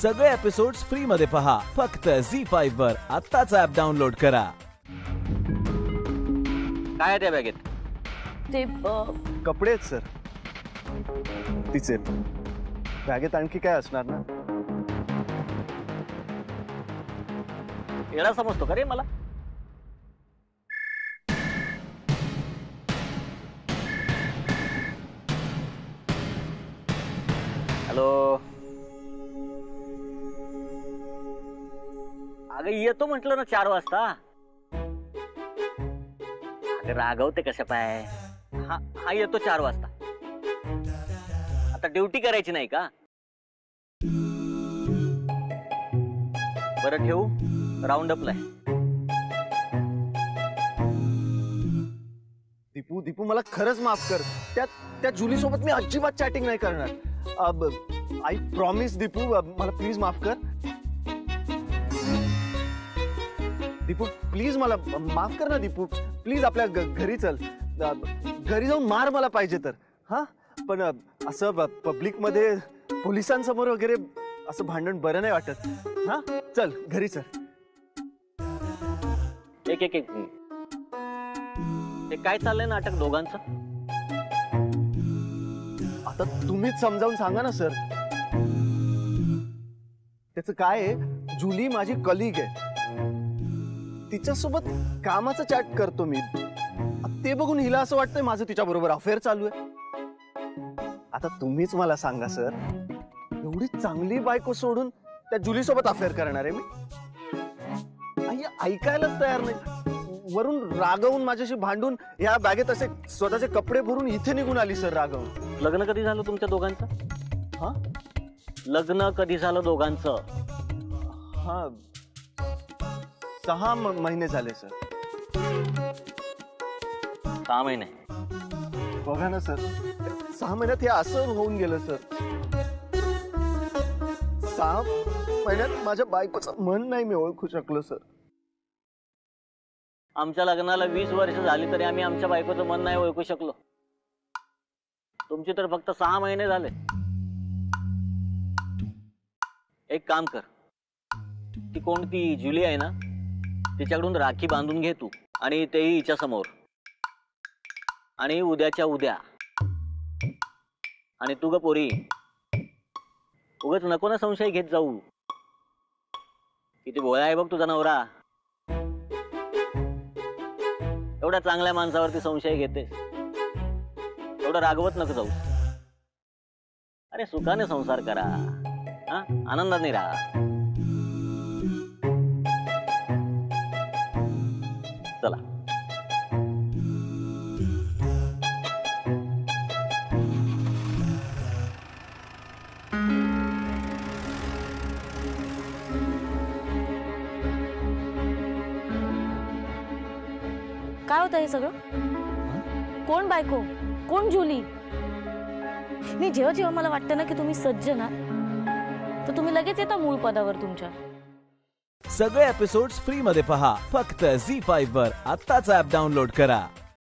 सगळे episodes free मध्ये पहा फक्त झी5 वर. आत्ताच ऍप डाउनलोड करा. काय आहे त्या बॅगेत? ते कपडे आहेत सर तिचे. बॅगेत आणखी काय असणार ना? येडा समजतो का रे मला? हॅलो, अगं येतो म्हटलं ना 4 वाजता. अगं रागवते कसं पाय. हा येतो 4 वाजता. आता ड्युटी करायची नाही का? बरं ठेवू, राऊंड अपला. दीपू मला खरंच माफ कर. त्या जुली सोबत मी अजिबात चॅटिंग नाही करणार. आय प्रॉमिस दीपू, मला प्लीज माफ कर. दीपू प्लीज मला माफ कर ना दीपू. प्लीज आपल्या घरी चल. घरी जाऊन मार मला पाहिजे तर. हा पण असं पब्लिक मध्ये पोलिसांसमोर वगैरे असं भांडण बरं नाही वाटत. हा चल घरी चल. एक ते काय चाललंय नाटक दोघांचं? आता तुम्हीच समजावून सांगा ना सर. त्याचं काय आहे, जुली माझी कलीग आहे. तिच्यासोबत कामाचं चॅट करतो मी. ते बघून हिला असं वाटतंय माझं तिच्या बरोबर अफेअर चालू आहे. आता तुम्हीच मला सांगा सर, एवढी चांगली बायको सोडून त्या जुली सोबत अफेअर करणार आहे मी? ऐकायलाच तयार नाही. वरून रागवून माझ्याशी भांडून या बॅगेत असे स्वतःचे कपडे भरून इथे निघून आली सर रागवून. लग्न कधी झालं तुमच्या दोघांचं? हा लग्न कधी झालं दोघांचं? हा 6 महिने झाले सर. 6 महिने? बघा ना सर, 6 महिन्यात हे असं होऊन गेलं सर. 6 महिन्यात माझ्या बायकोचं मन नाही मी ओळखू शकलो सर. आमच्या लग्नाला 20 वर्ष झाली तरी आम्ही आमच्या बायकोचं मन नाही ओळखू शकलो. तुमची तर फक्त 6 महिने झाले. एक काम कर, ती कोणती जुली आहे ना, तिच्याकडून राखी बांधून घे तू, आणि तेही हिच्या समोर. आणि उद्याच्या उद्या. आणि तू ग पोरी, उगाच नको ना संशय घेत जाऊ. किती भोळा आहे बघ तुझा नवरा. एवढ्या चांगल्या माणसावरती संशय घेते. एवढं रागवत नको जाऊ. अरे सुखाने संसार करा, हा आनंदाने राहा. चला. काय होतं हे सगळं? कोण बायको, कोण जुली? मी जेव्हा मला वाटतं ना की तुम्ही सज्ज ना, तर तुम्ही लगेच येता मूळ पदावर तुमच्या. सगळे एपिसोड्स फ्री मध्ये पहा फक्त झी5 वर. आत्ताच ऍप डाउनलोड करा.